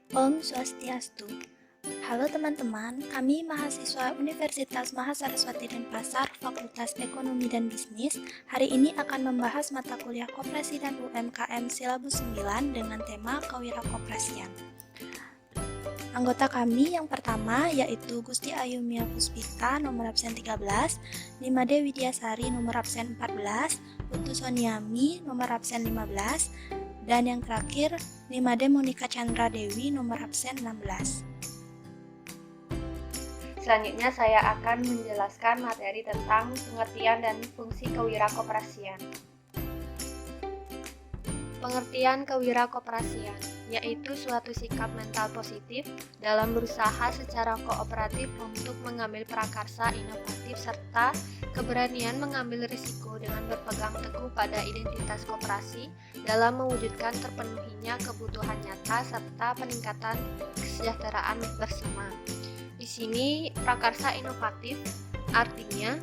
Om Swastiastu. Halo teman-teman, kami mahasiswa Universitas Mahasaraswati Denpasar, Fakultas Ekonomi dan Bisnis, hari ini akan membahas mata kuliah Koperasi dan UMKM Silabus 9 dengan tema Kewirakoperasian. Anggota kami yang pertama yaitu Gusti Ayumia Puspita nomor absen 13, Nimade Widyasari nomor absen 14, Putu Soniami nomor absen 15, dan yang terakhir Nimade Monika Chandra Dewi nomor absen 16. Selanjutnya saya akan menjelaskan materi tentang pengertian dan fungsi kewirakoperasian. Pengertian kewirakoperasian yaitu suatu sikap mental positif dalam berusaha secara kooperatif untuk mengambil prakarsa inovatif serta keberanian mengambil risiko dengan berpegang teguh pada identitas koperasi dalam mewujudkan terpenuhinya kebutuhan nyata serta peningkatan kesejahteraan bersama. Di sini prakarsa inovatif artinya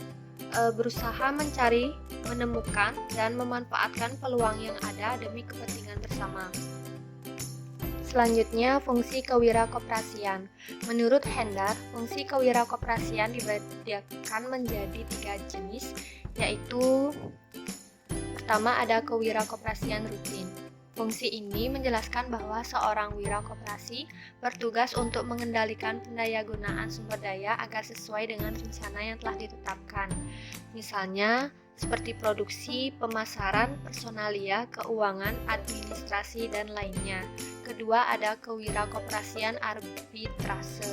berusaha mencari, menemukan, dan memanfaatkan peluang yang ada demi kepentingan bersama. Selanjutnya, fungsi kewirakoperasian. Menurut Hendar, fungsi kewirakoperasian dibedakan menjadi 3 jenis, yaitu pertama ada kewirakoperasian rutin. Fungsi ini menjelaskan bahwa seorang wirakoperasi bertugas untuk mengendalikan pendayagunaan sumber daya agar sesuai dengan rencana yang telah ditetapkan. Misalnya, seperti produksi, pemasaran, personalia, keuangan, administrasi, dan lainnya. Kedua, ada kewirakoperasian arbitrase.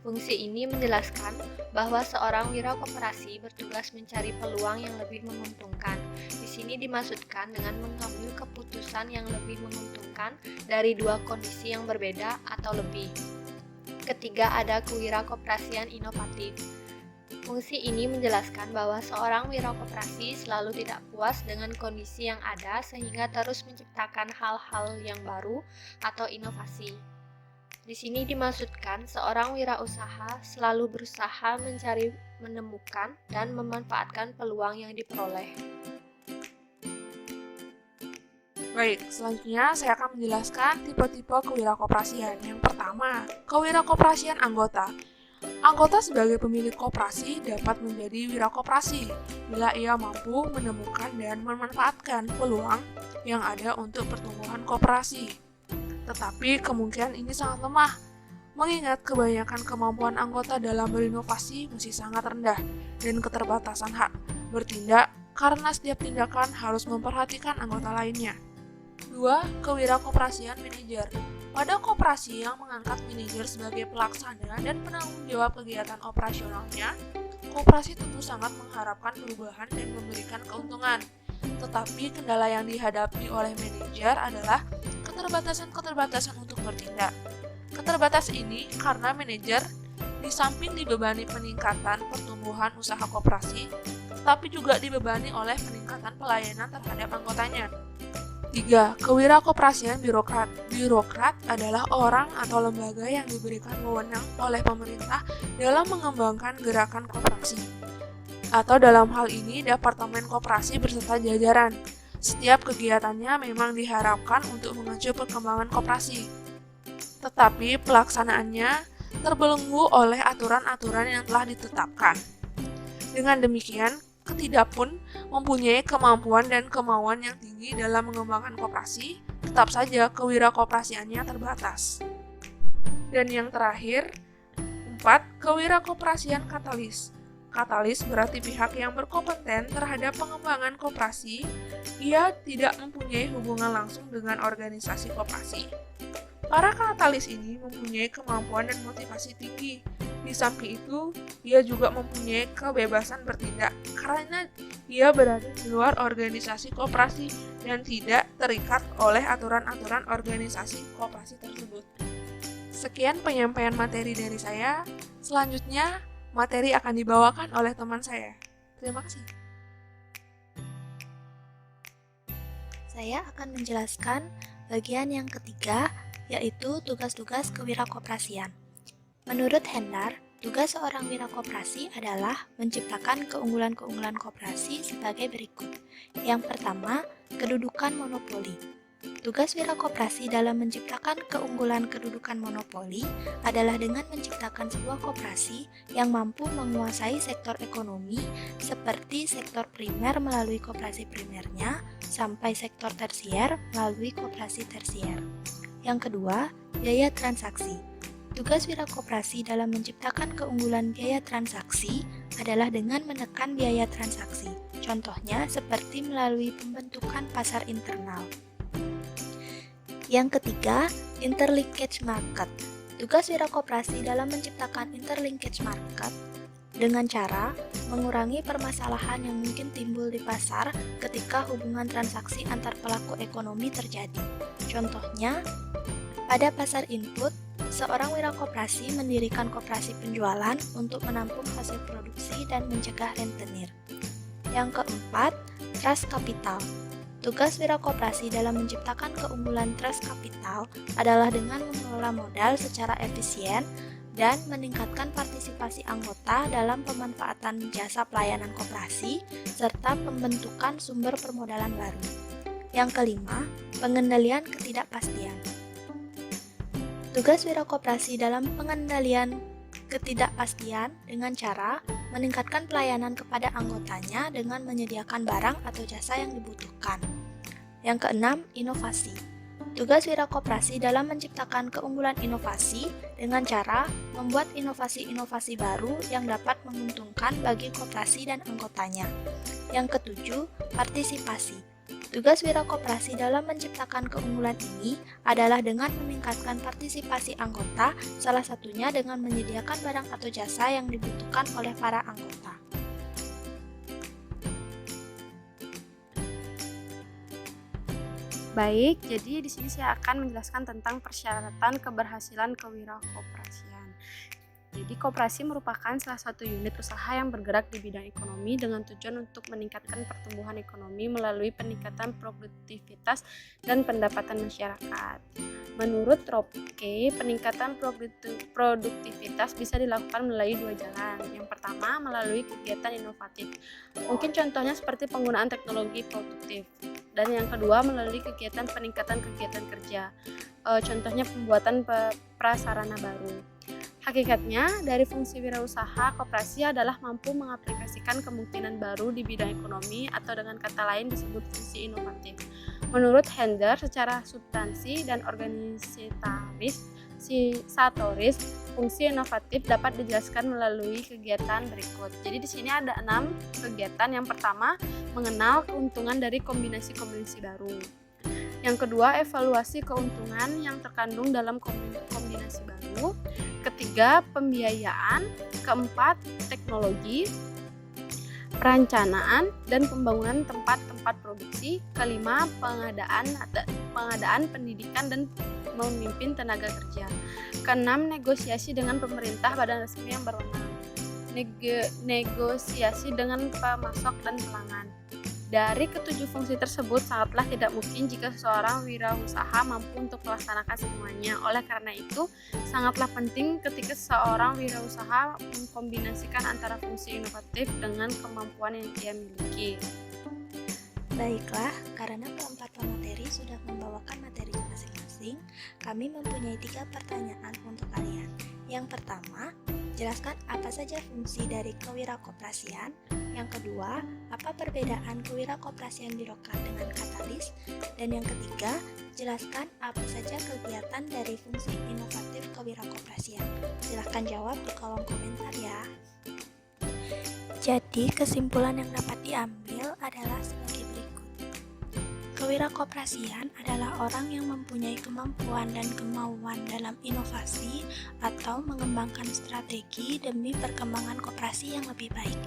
Fungsi ini menjelaskan bahwa seorang wirakoperasi bertugas mencari peluang yang lebih menguntungkan. Di sini dimaksudkan dengan mengambil keputusan yang lebih menguntungkan dari dua kondisi yang berbeda atau lebih. Ketiga, ada kewirakoperasian inovatif. Fungsi ini menjelaskan bahwa seorang wirakoperasi selalu tidak puas dengan kondisi yang ada sehingga terus menciptakan hal-hal yang baru atau inovasi. Di sini dimaksudkan seorang wirausaha selalu berusaha mencari, menemukan, dan memanfaatkan peluang yang diperoleh. Baik, selanjutnya saya akan menjelaskan tipe-tipe kewirakoperasian. Yang pertama, kewirakoperasian anggota. Anggota sebagai pemilik koperasi dapat menjadi wirakoperasi bila ia mampu menemukan dan memanfaatkan peluang yang ada untuk pertumbuhan koperasi. Tetapi kemungkinan ini sangat lemah, mengingat kebanyakan kemampuan anggota dalam berinovasi masih sangat rendah dan keterbatasan hak bertindak karena setiap tindakan harus memperhatikan anggota lainnya. 2. Kewirakoperasian manajer. Pada koperasi yang mengangkat manajer sebagai pelaksana dan penanggung jawab kegiatan operasionalnya, koperasi tentu sangat mengharapkan perubahan dan memberikan keuntungan. Tetapi kendala yang dihadapi oleh manajer adalah keterbatasan untuk bertindak. Keterbatasan ini karena manajer di samping dibebani peningkatan pertumbuhan usaha koperasi, tetapi juga dibebani oleh peningkatan pelayanan terhadap anggotanya. 3. Kewirakoperasian birokrat. Birokrat adalah orang atau lembaga yang diberikan wewenang oleh pemerintah dalam mengembangkan gerakan koperasi. Atau dalam hal ini, Departemen Koperasi beserta jajaran. Setiap kegiatannya memang diharapkan untuk mengacu perkembangan koperasi. Tetapi pelaksanaannya terbelenggu oleh aturan-aturan yang telah ditetapkan. Dengan demikian, ketidakpun mempunyai kemampuan dan kemauan yang tinggi dalam mengembangkan koperasi, tetap saja kewirakoperasiannya terbatas. Dan yang terakhir, 4. Kewirakoperasian katalis. Katalis berarti pihak yang berkompeten terhadap pengembangan koperasi, ia tidak mempunyai hubungan langsung dengan organisasi koperasi. Para katalis ini mempunyai kemampuan dan motivasi tinggi. Di samping itu, ia juga mempunyai kebebasan bertindak karena ia berada di luar organisasi koperasi dan tidak terikat oleh aturan-aturan organisasi koperasi tersebut. Sekian penyampaian materi dari saya. Selanjutnya, materi akan dibawakan oleh teman saya. Terima kasih. Saya akan menjelaskan bagian yang ketiga, yaitu tugas-tugas kewirakoperasian. Menurut Hendar, tugas seorang wirakoperasi adalah menciptakan keunggulan-keunggulan koperasi sebagai berikut. Yang pertama, kedudukan monopoli. Tugas wirakoprasi dalam menciptakan keunggulan kedudukan monopoli adalah dengan menciptakan sebuah koperasi yang mampu menguasai sektor ekonomi seperti sektor primer melalui koperasi primernya sampai sektor tersier melalui koperasi tersier. Yang kedua, biaya transaksi. Tugas wirakoprasi dalam menciptakan keunggulan biaya transaksi adalah dengan menekan biaya transaksi. Contohnya seperti melalui pembentukan pasar internal. Yang ketiga, interlinkage market. Tugas wirakoprasi dalam menciptakan interlinkage market dengan cara mengurangi permasalahan yang mungkin timbul di pasar ketika hubungan transaksi antar pelaku ekonomi terjadi. Contohnya, pada pasar input, seorang wirakoprasi mendirikan koperasi penjualan untuk menampung hasil produksi dan mencegah rentenir. Yang keempat, trust capital. Tugas wirakoprasi dalam menciptakan keunggulan trust capital adalah dengan mengelola modal secara efisien dan meningkatkan partisipasi anggota dalam pemanfaatan jasa pelayanan koperasi serta pembentukan sumber permodalan baru. Yang kelima, pengendalian ketidakpastian. Tugas wirakoprasi dalam pengendalian ketidakpastian dengan cara meningkatkan pelayanan kepada anggotanya dengan menyediakan barang atau jasa yang dibutuhkan. Yang keenam, inovasi. Tugas wirakoprasi dalam menciptakan keunggulan inovasi dengan cara membuat inovasi-inovasi baru yang dapat menguntungkan bagi koperasi dan anggotanya. Yang ketujuh, partisipasi. Tugas wirakoprasi dalam menciptakan keunggulan ini adalah dengan meningkatkan partisipasi anggota, salah satunya dengan menyediakan barang atau jasa yang dibutuhkan oleh para anggota. Baik, jadi di sini saya akan menjelaskan tentang persyaratan keberhasilan kewirakoperasian. Jadi, koperasi merupakan salah satu unit usaha yang bergerak di bidang ekonomi dengan tujuan untuk meningkatkan pertumbuhan ekonomi melalui peningkatan produktivitas dan pendapatan masyarakat. Menurut Ropke, peningkatan produktivitas bisa dilakukan melalui dua jalan. Yang pertama, melalui kegiatan inovatif. Mungkin contohnya seperti penggunaan teknologi produktif. Dan yang kedua, melalui kegiatan peningkatan kegiatan kerja. Contohnya pembuatan prasarana baru. Hakikatnya, dari fungsi wirausaha, koperasi adalah mampu mengaplikasikan kemungkinan baru di bidang ekonomi atau dengan kata lain disebut fungsi inovatif. Menurut Hender, secara substansi dan organisatoris, fungsi inovatif dapat dijelaskan melalui kegiatan berikut. Jadi di sini ada 6 kegiatan. Yang pertama, mengenal keuntungan dari kombinasi-kombinasi baru. Yang kedua, evaluasi keuntungan yang terkandung dalam kombinasi baru. Ketiga, pembiayaan. Keempat, teknologi, perencanaan dan pembangunan tempat-tempat produksi. Kelima, pengadaan pendidikan dan memimpin tenaga kerja. Keenam, negosiasi dengan pemerintah badan resmi yang berwenang. Negosiasi dengan pemasok dan pelanggan. Dari ketujuh fungsi tersebut, sangatlah tidak mungkin jika seseorang wirausaha mampu untuk melaksanakan semuanya. Oleh karena itu, sangatlah penting ketika seseorang wirausaha mengkombinasikan antara fungsi inovatif dengan kemampuan yang ia miliki. Baiklah, karena keempat pemateri sudah membawakan materinya masing-masing, kami mempunyai 3 pertanyaan untuk kalian. Yang pertama, jelaskan apa saja fungsi dari kewirakoperasian. Yang kedua, apa perbedaan kewirakoperasian birokrat dengan katalis. Dan yang ketiga, jelaskan apa saja kegiatan dari fungsi inovatif kewirakoperasian. Silahkan jawab di kolom komentar ya. Jadi, kesimpulan yang dapat diambil adalah sebagai berikut. Kewirakoperasian adalah orang yang mempunyai kemampuan dan kemauan dalam inovasi atau mengembangkan strategi demi perkembangan koperasi yang lebih baik.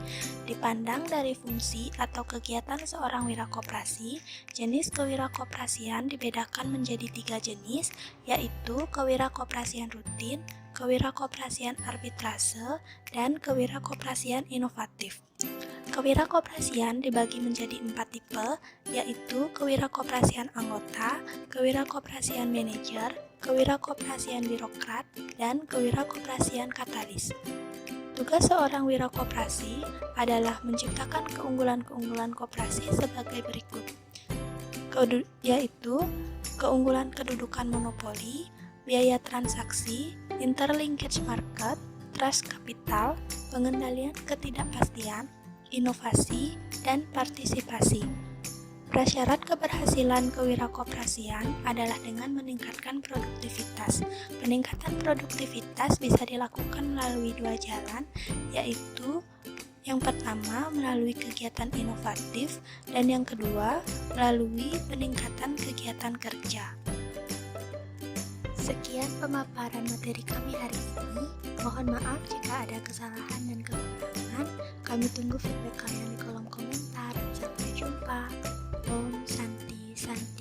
Dipandang dari fungsi atau kegiatan seorang wirakoperasi, jenis kewirakoperasian dibedakan menjadi 3 jenis, yaitu kewirakoperasian rutin, kewirakoperasian arbitrase, dan kewirakoperasian inovatif. Kewirakoperasian dibagi menjadi 4 tipe, yaitu kewirakoperasian anggota, kewirakoperasian manajer, kewirakoperasian birokrat, dan kewirakoperasian katalis. Tugas seorang wirakoperasi adalah menciptakan keunggulan-keunggulan koperasi sebagai berikut, yaitu keunggulan kedudukan monopoli, biaya transaksi, interlinkage market, trust capital, pengendalian ketidakpastian, inovasi, dan partisipasi. Prasyarat keberhasilan kewirakoprasian adalah dengan meningkatkan produktivitas. Peningkatan produktivitas bisa dilakukan melalui dua jalan, yaitu yang pertama melalui kegiatan inovatif dan yang kedua melalui peningkatan kegiatan kerja. Sekian pemaparan materi kami hari ini. Mohon maaf jika ada kesalahan dan kekurangan. Kami tunggu feedback kalian di kolom komentar. Sampai jumpa. Om Santi Santi.